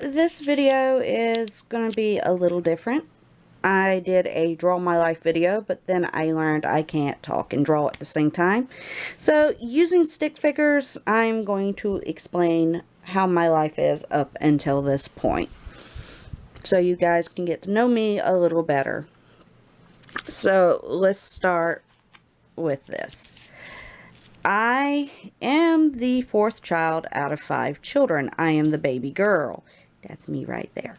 this video is going to be a little different. I did a Draw My Life video, but then I learned I can't talk and draw at the same time. So, using stick figures, I'm going to explain how my life is up until this point, so you guys can get to know me a little better. So, let's start with this. I am the fourth child out of 5 children. I am the baby girl. That's me right there.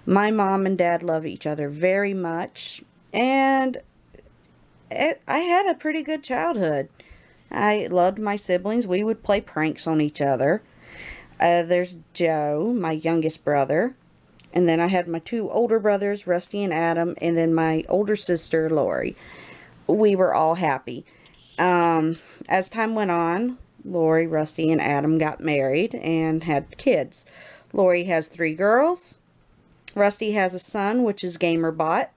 My mom and dad love each other very much, and I had a pretty good childhood. I loved my siblings. We would play pranks on each other. There's Joe, my youngest brother, and then I had my 2 older brothers, Rusty and Adam, and then my older sister, Lori. We were all happy. As time went on, Lori, Rusty, and Adam got married and had kids. Lori has 3 girls. Rusty has a son, which is GamerBot.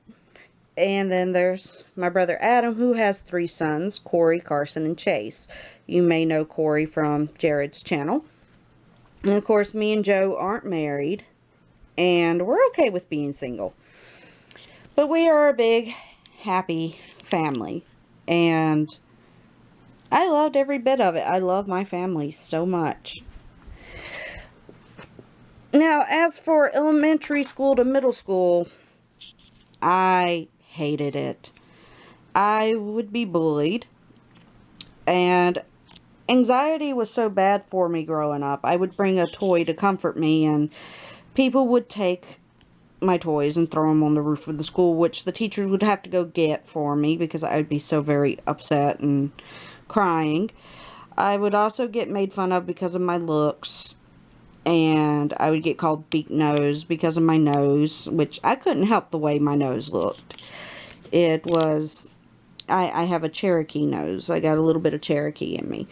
And then there's my brother Adam, who has 3 sons, Corey, Carson, and Chase. You may know Corey from Jared's channel. And of course, me and Joe aren't married, and we're okay with being single. But we are a big, happy family, and I loved every bit of it. I love my family so much. Now, as for elementary school to middle school, I hated it. I would be bullied, and anxiety was so bad for me growing up. I would bring a toy to comfort me, and people would take my toys and throw them on the roof of the school, which the teachers would have to go get for me because I would be so very upset and crying. I would also get made fun of because of my looks, and I would get called beak nose because of my nose, which I couldn't help the way my nose looked. It was, I have a Cherokee nose. I got a little bit of Cherokee in me.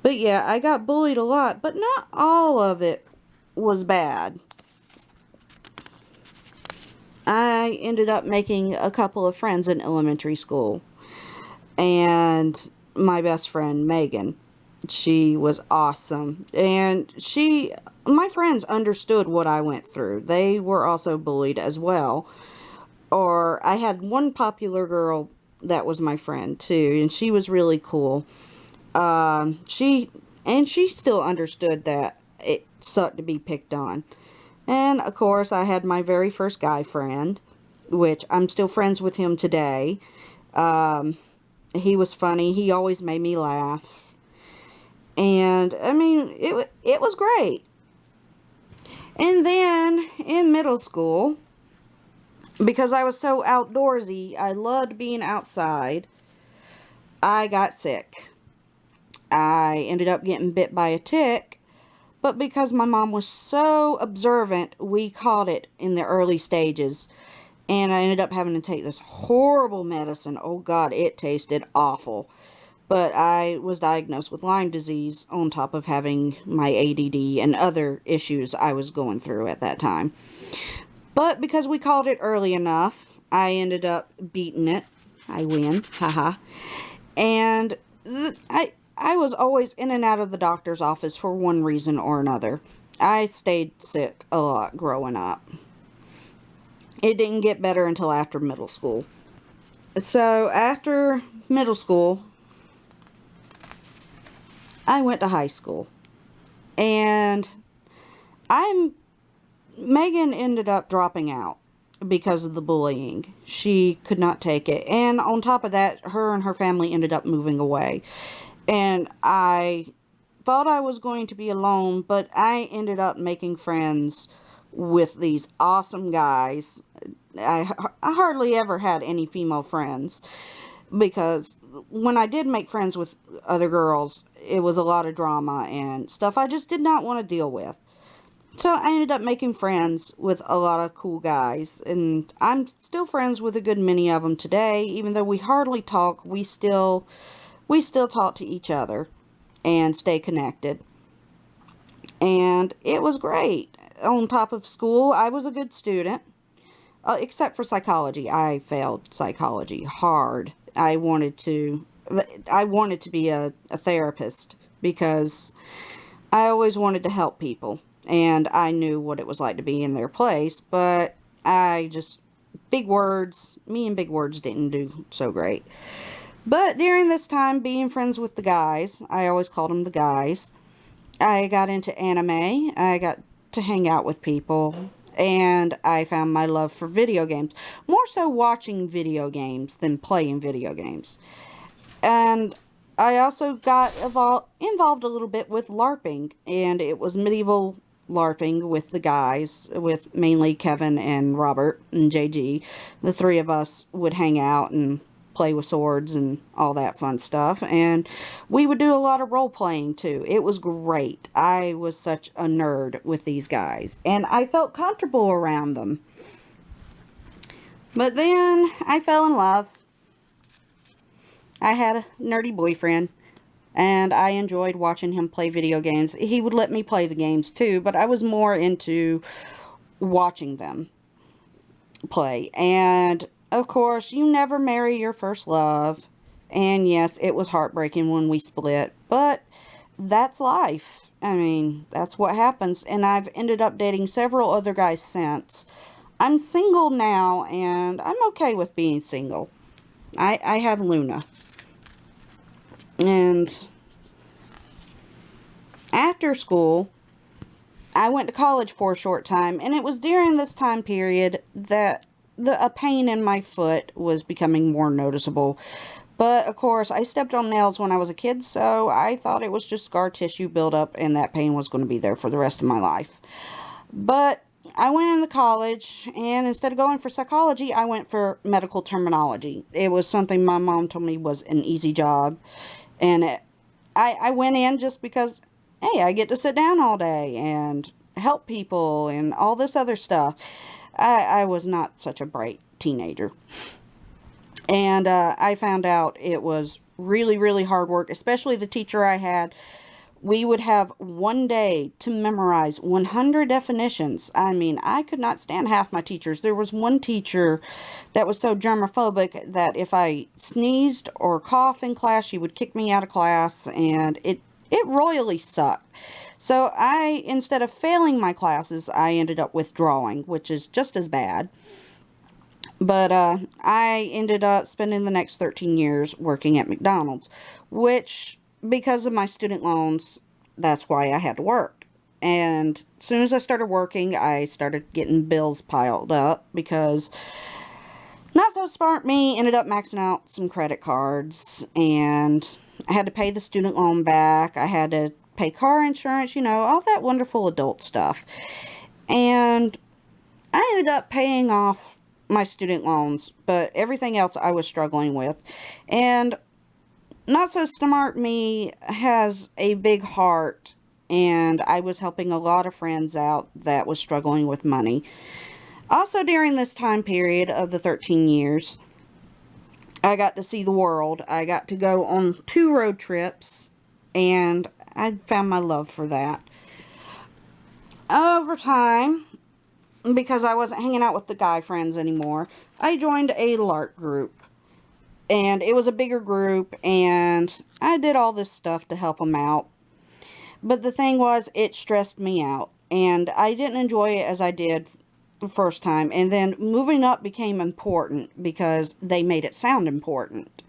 But yeah, I got bullied a lot, but not all of it was bad. I ended up making a couple of friends in elementary school, and my best friend, Megan, she was awesome, and my friends understood what I went through. They were also bullied as well. Or I had one popular girl that was my friend too, and she was really cool. She still understood that it sucked to be picked on. And of course, I had my very first guy friend, which I'm still friends with him today. He was funny. He always made me laugh. And I mean, it was great. And then in middle school, because I was so outdoorsy, I loved being outside, I got sick. I ended up getting bit by a tick, but because my mom was so observant, we caught it in the early stages. And I ended up having to take this horrible medicine. Oh God, it tasted awful. But I was diagnosed with Lyme disease on top of having my ADD and other issues I was going through at that time. But because we called it early enough, I ended up beating it. I win. Haha. And I was always in and out of the doctor's office for one reason or another. I stayed sick a lot growing up. It didn't get better until after middle school. So after middle school, I went to high school, and Megan ended up dropping out because of the bullying. She could not take it, and on top of that, her and her family ended up moving away, and I thought I was going to be alone, but I ended up making friends with these awesome guys. I hardly ever had any female friends, because when I did make friends with other girls, it was a lot of drama and stuff I just did not want to deal with. So I ended up making friends with a lot of cool guys, and I'm still friends with a good many of them today. Even though we hardly talk, we still talk to each other and stay connected. And it was great. On top of school, I was a good student, except for psychology. I failed psychology hard. I wanted to be a therapist because I always wanted to help people. and I knew what it was like to be in their place, but big words, me and big words didn't do so great. But during this time, being friends with the guys, I always called them the guys, I got into anime, I got to hang out with people, and I found my love for video games. More so watching video games than playing video games. And I also got involved a little bit with LARPing, and it was medieval LARPing with the guys, with mainly Kevin and Robert and JG. The three of us would hang out and play with swords and all that fun stuff, and we would do a lot of role playing too. It was great. I was such a nerd with these guys, and I felt comfortable around them. But then I fell in love. I had a nerdy boyfriend, and I enjoyed watching him play video games. He would let me play the games too, but I was more into watching them play. And of course, you never marry your first love. And yes, it was heartbreaking when we split, but that's life. I mean, that's what happens. And I've ended up dating several other guys since. I'm single now, and I'm okay with being single. I have Luna. And after school, I went to college for a short time, and it was during this time period that a pain in my foot was becoming more noticeable. But, of course, I stepped on nails when I was a kid, so I thought it was just scar tissue buildup, and that pain was going to be there for the rest of my life. But I went into college, and instead of going for psychology, I went for medical terminology. It was something my mom told me was an easy job, and I went in just because, hey, I get to sit down all day and help people and all this other stuff. I was not such a bright teenager. And I found out it was really, really hard work, especially the teacher I had. We would have one day to memorize 100 definitions. I mean, I could not stand half my teachers. There was one teacher that was so germophobic that if I sneezed or coughed in class, she would kick me out of class, and it royally sucked. So instead of failing my classes, I ended up withdrawing, which is just as bad. But I ended up spending the next 13 years working at McDonald's, which, because of my student loans, that's why I had to work. And as soon as I started working, I started getting bills piled up because not so smart me ended up maxing out some credit cards, and I had to pay the student loan back. I had to pay car insurance, all that wonderful adult stuff. And I ended up paying off my student loans, but everything else I was struggling with. And not so smart me has a big heart, and I was helping a lot of friends out that was struggling with money. Also, during this time period of the 13 years, I got to see the world. I got to go on 2 road trips, and I found my love for that. Over time, because I wasn't hanging out with the guy friends anymore, I joined a LARP group. And it was a bigger group, and I did all this stuff to help them out. But the thing was, it stressed me out, and I didn't enjoy it as I did the first time. And then moving up became important because they made it sound important.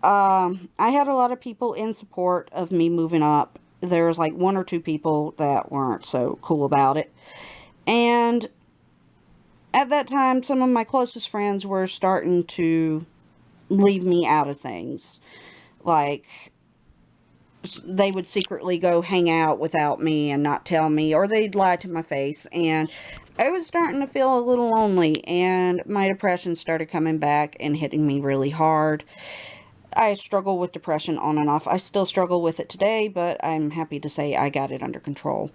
I had a lot of people in support of me moving up. There was like 1 or 2 people that weren't so cool about it. And at that time, some of my closest friends were starting to leave me out of things. Like, they would secretly go hang out without me and not tell me, or they'd lie to my face. And I was starting to feel a little lonely, and my depression started coming back and hitting me really hard. I struggle with depression on and off. I still struggle with it today, but I'm happy to say I got it under control.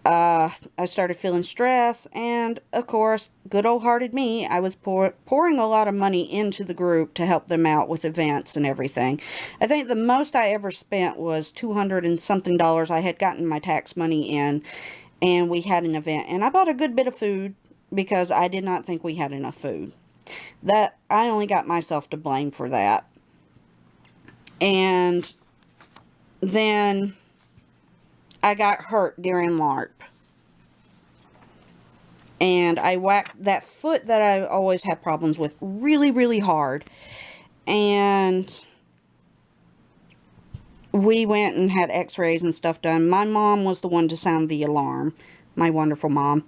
I started feeling stress, and of course, good old-hearted me, I was pouring a lot of money into the group to help them out with events and everything. I think the most I ever spent was $200 and something. I had gotten my tax money in, and we had an event, and I bought a good bit of food because I did not think we had enough food. That I only got myself to blame for that. And then I got hurt during LARP. And I whacked that foot that I always had problems with really, really hard. And we went and had x-rays and stuff done. My mom was the one to sound the alarm. My wonderful mom.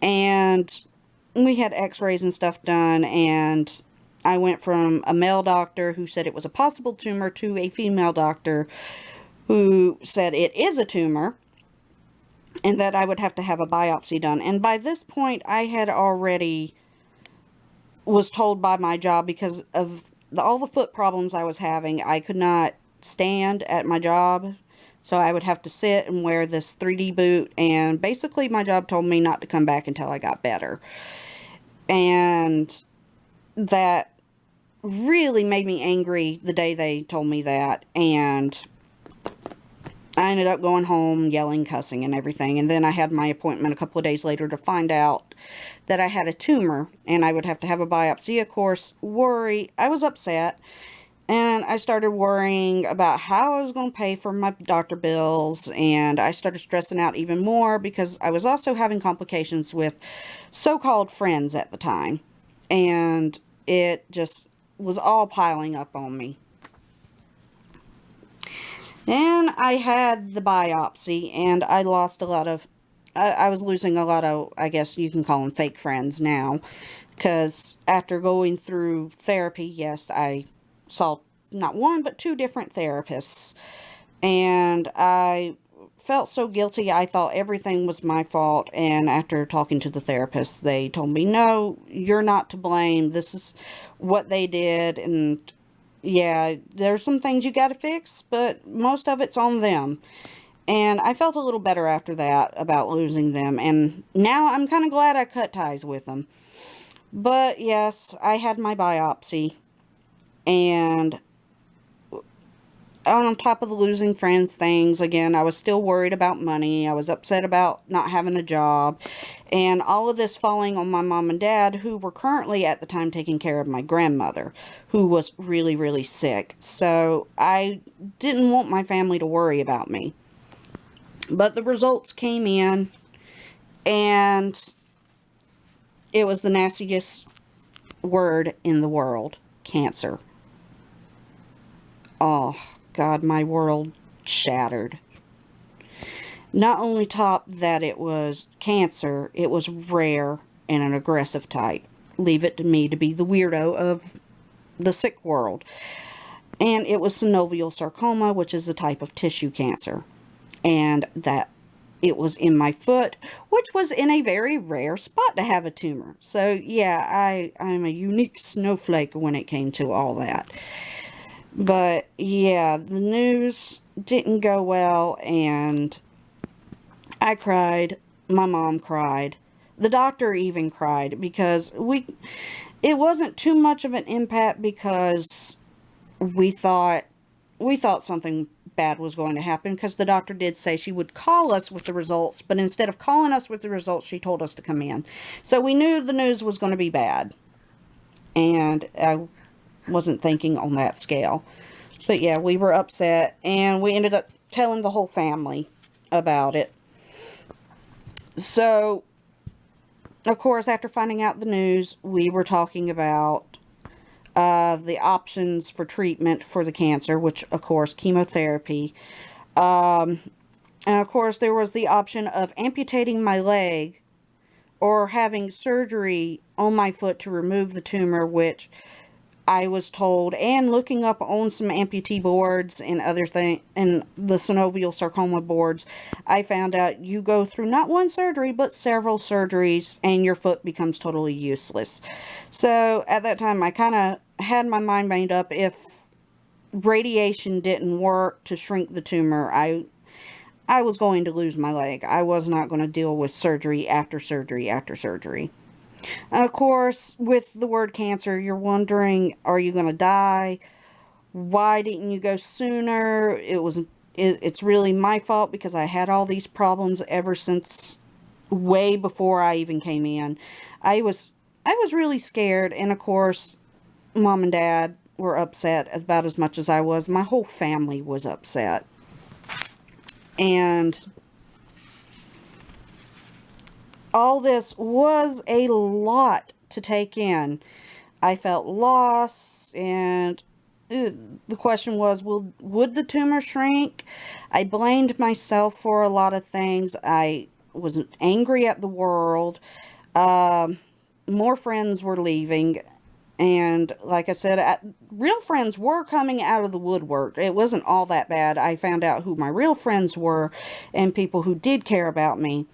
And we had x-rays and stuff done, and I went from a male doctor who said it was a possible tumor to a female doctor who said it is a tumor and that I would have to have a biopsy done. And by this point, I had already was told by my job, because of all the foot problems I was having, I could not stand at my job. So I would have to sit and wear this 3D boot, and basically my job told me not to come back until I got better. And that really made me angry the day they told me that, and I ended up going home yelling, cussing, and everything. And then I had my appointment a couple of days later to find out that I had a tumor, and I would have to have a biopsy. Of course, I was upset. And I started worrying about how I was going to pay for my doctor bills, and I started stressing out even more because I was also having complications with so-called friends at the time. And it just was all piling up on me. And I had the biopsy, and I lost a lot of, I was losing a lot of, I guess you can call them fake friends now. Because after going through therapy, yes, I saw not one but two different therapists, and I felt so guilty. I thought everything was my fault, and after talking to the therapist, they told me, no, you're not to blame. This is what they did, and yeah, there's some things you got to fix, but most of it's on them. And I felt a little better after that about losing them, and now I'm kind of glad I cut ties with them. But yes, I had my biopsy, and on top of the losing friends things, again, I was still worried about money. I was upset about not having a job, and all of this falling on my mom and dad, who were currently at the time taking care of my grandmother, who was really, really sick. So I didn't want my family to worry about me. But the results came in, and it was the nastiest word in the world: cancer. Oh, God, my world shattered. Not only top that it was cancer, it was rare and an aggressive type. Leave it to me to be the weirdo of the sick world. And it was synovial sarcoma, which is a type of tissue cancer. And that it was in my foot, which was in a very rare spot to have a tumor. So, yeah, I'm a unique snowflake when it came to all that. But, yeah, the news didn't go well, and I cried. My mom cried. The doctor even cried, because it wasn't too much of an impact, because we thought something bad was going to happen, because the doctor did say she would call us with the results, but instead of calling us with the results, she told us to come in. So we knew the news was going to be bad, and I wasn't thinking on that scale. But yeah, we were upset, and we ended up telling the whole family about it. So, of course, after finding out the news, we were talking about the options for treatment for the cancer, which, of course, chemotherapy. And, of course, there was the option of amputating my leg or having surgery on my foot to remove the tumor, which I was told, and looking up on some amputee boards and other things, and the synovial sarcoma boards, I found out you go through not one surgery, but several surgeries, and your foot becomes totally useless. So, at that time, I kind of had my mind made up. If radiation didn't work to shrink the tumor, I was going to lose my leg. I was not going to deal with surgery after surgery after surgery. Of course, with the word cancer, you're wondering, are you going to die? Why didn't you go sooner? It's really my fault, because I had all these problems ever since way before I even came in. I was really scared, and of course, Mom and Dad were upset about as much as I was. My whole family was upset. And all this was a lot to take in. I felt lost, and the question was, would the tumor shrink? I blamed myself for a lot of things. I was angry at the world. More friends were leaving. And like I said, real friends were coming out of the woodwork. It wasn't all that bad. I found out who my real friends were and people who did care about me.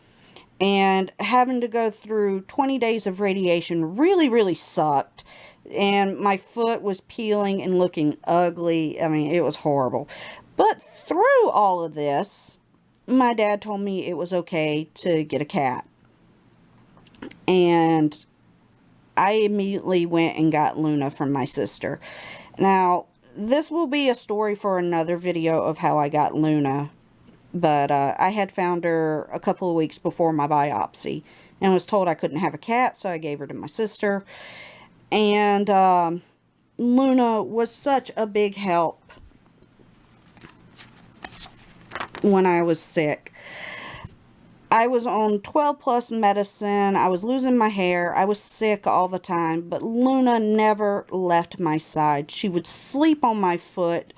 And having to go through 20 days of radiation really, really sucked. And my foot was peeling and looking ugly. I mean, it was horrible. But through all of this, my dad told me it was okay to get a cat. And I immediately went and got Luna from my sister. Now, this will be a story for another video of how I got Luna. But I had found her a couple of weeks before my biopsy and was told I couldn't have a cat, so I gave her to my sister. And Luna was such a big help when I was sick. I was on 12 plus medicine. I was losing my hair. I was sick all the time, but Luna never left my side. She would sleep on my foot.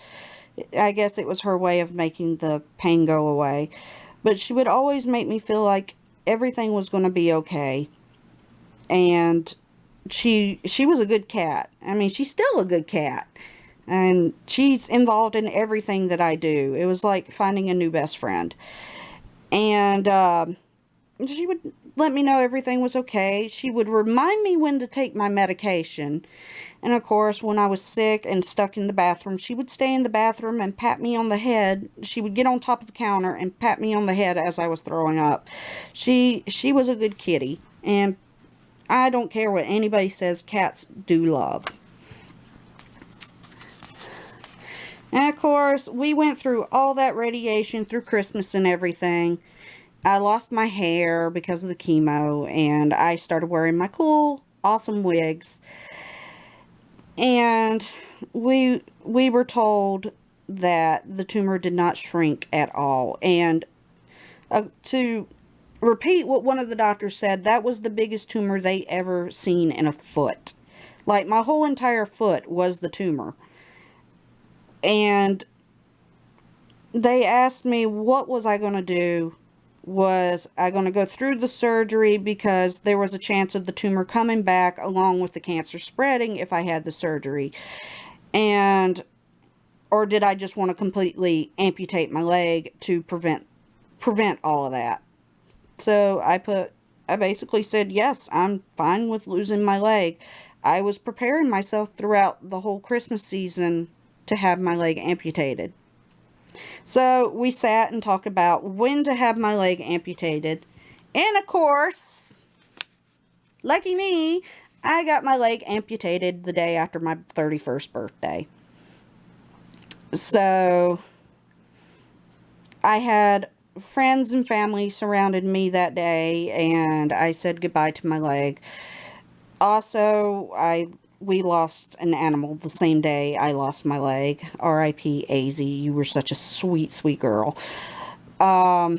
I guess it was her way of making the pain go away. But she would always make me feel like everything was going to be okay. And she was a good cat. I mean, she's still a good cat. And she's involved in everything that I do. It was like finding a new best friend. And she would let me know everything was okay. She would remind me when to take my medication. And of course, when I was sick and stuck in the bathroom, she would stay in the bathroom and pat me on the head. She would get on top of the counter and pat me on the head as I was throwing up. She was a good kitty. And I don't care what anybody says, cats do love. And of course, we went through all that radiation through Christmas and everything. I lost my hair because of the chemo, and I started wearing my cool, awesome wigs. And we were told that the tumor did not shrink at all. And to repeat what one of the doctors said, that was the biggest tumor they ever seen in a foot. Like, my whole entire foot was the tumor. And they asked me what was I going to do. Was I going to go through the surgery because there was a chance of the tumor coming back along with the cancer spreading if I had the surgery? And or did I just want to completely amputate my leg to prevent all of that? So I basically said, yes, I'm fine with losing my leg. I was preparing myself throughout the whole Christmas season to have my leg amputated. So we sat and talked about when to have my leg amputated. And of course, lucky me, I got my leg amputated the day after my 31st birthday. So I had friends and family surrounded me that day, and I said goodbye to my leg. Also, we lost an animal the same day I lost my leg. R.I.P. AZ, you were such a sweet, sweet girl. I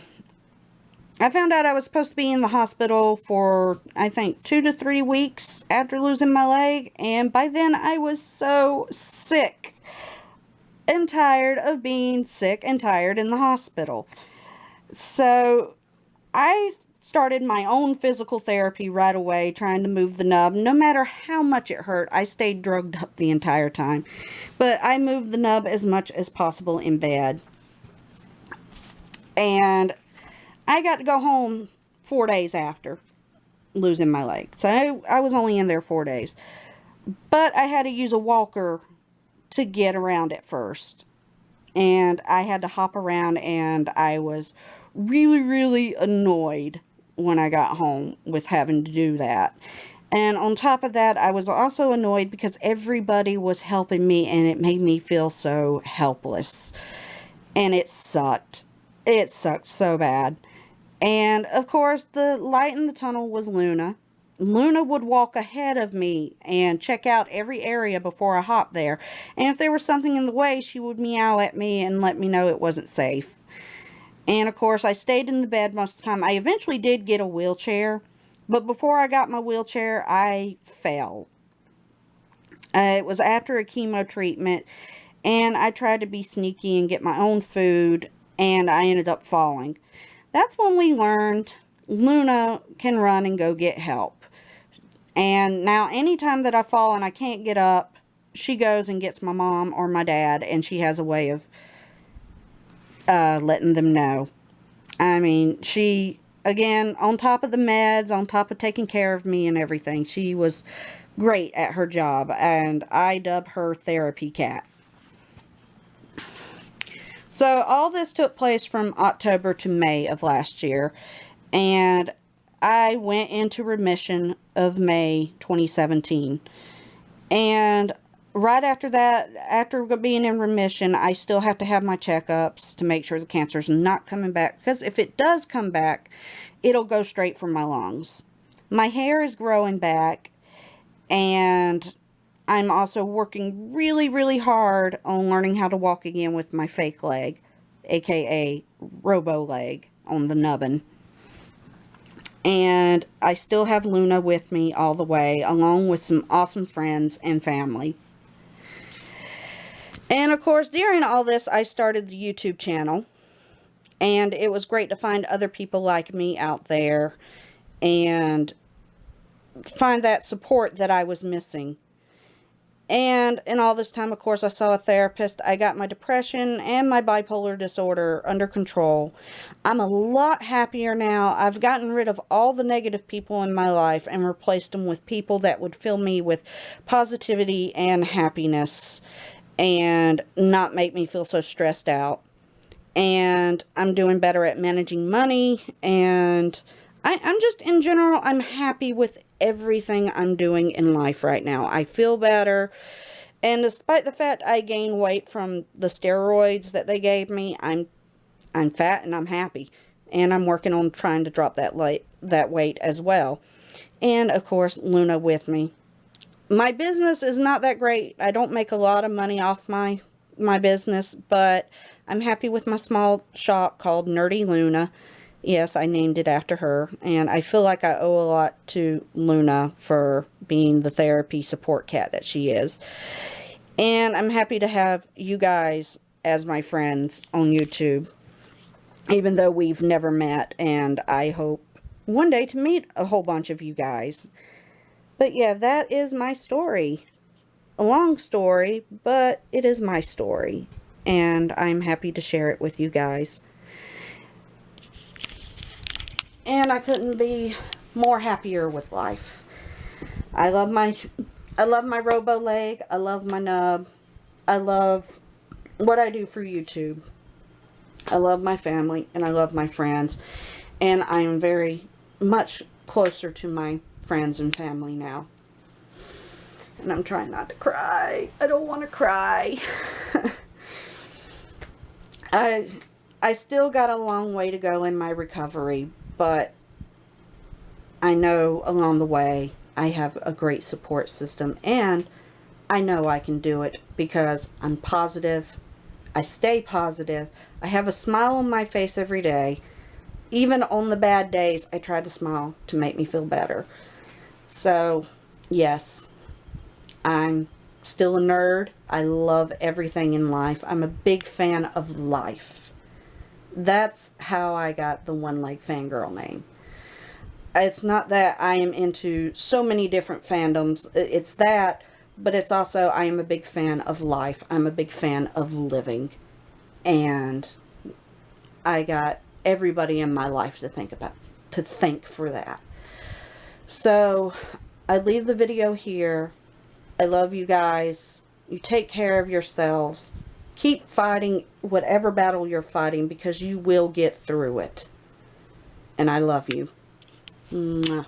found out I was supposed to be in the hospital for, I think, 2 to 3 weeks after losing my leg. And by then, I was so sick and tired of being sick and tired in the hospital. So, I started my own physical therapy right away, trying to move the nub. No matter how much it hurt, I stayed drugged up the entire time. But I moved the nub as much as possible in bed. And I got to go home 4 days after losing my leg. So I was only in there 4 days. But I had to use a walker to get around at first. And I had to hop around, and I was really, really annoyed when I got home with having to do that. And on top of that, I was also annoyed because everybody was helping me, and it made me feel so helpless. And it sucked. It sucked so bad. And of course, the light in the tunnel was Luna. Luna would walk ahead of me and check out every area before I hopped there. And if there was something in the way, she would meow at me and let me know it wasn't safe. And of course, I stayed in the bed most of the time. I eventually did get a wheelchair, But before I got my wheelchair, I fell. It was after a chemo treatment, and I tried to be sneaky and get my own food, and I ended up falling. That's when we learned Luna can run and go get help. And now anytime that I fall and I can't get up, she goes and gets my mom or my dad, and she has a way of letting them know. I mean, she, again, on top of the meds, on top of taking care of me and everything, she was great at her job, and I dub her therapy cat. So all this took place from October to May of last year, and I went into remission of May 2017. And right after that, after being in remission, I still have to have my checkups to make sure the cancer's not coming back, because if it does come back, it'll go straight for my lungs. My hair is growing back, and I'm also working really, really hard on learning how to walk again with my fake leg, aka robo leg, on the nubbin. And I still have Luna with me all the way, along with some awesome friends and family. And of course, during all this, I started the YouTube channel. And it was great to find other people like me out there and find that support that I was missing. And in all this time, of course, I saw a therapist. I got my depression and my bipolar disorder under control. I'm a lot happier now. I've gotten rid of all the negative people in my life and replaced them with people that would fill me with positivity and happiness and not make me feel so stressed out. And I'm doing better at managing money, and I'm just, in general, I'm happy with everything I'm doing in life right now. I feel better, and despite the fact I gained weight from the steroids that they gave me, I'm fat and I'm happy, and I'm working on trying to drop that weight as well. And of course, Luna with me. My business is not that great. I don't make a lot of money off my business, but I'm happy with my small shop called Nerdy Luna. Yes, I named it after her, and I feel like I owe a lot to Luna for being the therapy support cat that she is. And I'm happy to have you guys as my friends on YouTube, even though we've never met, and I hope one day to meet a whole bunch of you guys. But yeah, that is my story. A long story, but it is my story, and I'm happy to share it with you guys. And I couldn't be more happier with life. I love my robo leg. I love my nub. I love what I do for YouTube. I love my family, and I love my friends. And I am very much closer to my friends and family now. And I'm trying not to cry. I don't want to cry. I still got a long way to go in my recovery, but I know along the way I have a great support system, and I know I can do it because I'm positive. I stay positive. I have a smile on my face every day. Even on the bad days, I try to smile to make me feel better. So, yes, I'm still a nerd. I love everything in life. I'm a big fan of life. That's how I got the One Leg Fangirl name. It's not that I am into so many different fandoms. It's that, but it's also I am a big fan of life. I'm a big fan of living. And I got everybody in my life to thank for that. So, I leave the video here. I love you guys. You take care of yourselves. Keep fighting whatever battle you're fighting, because you will get through it. And I love you. Mwah.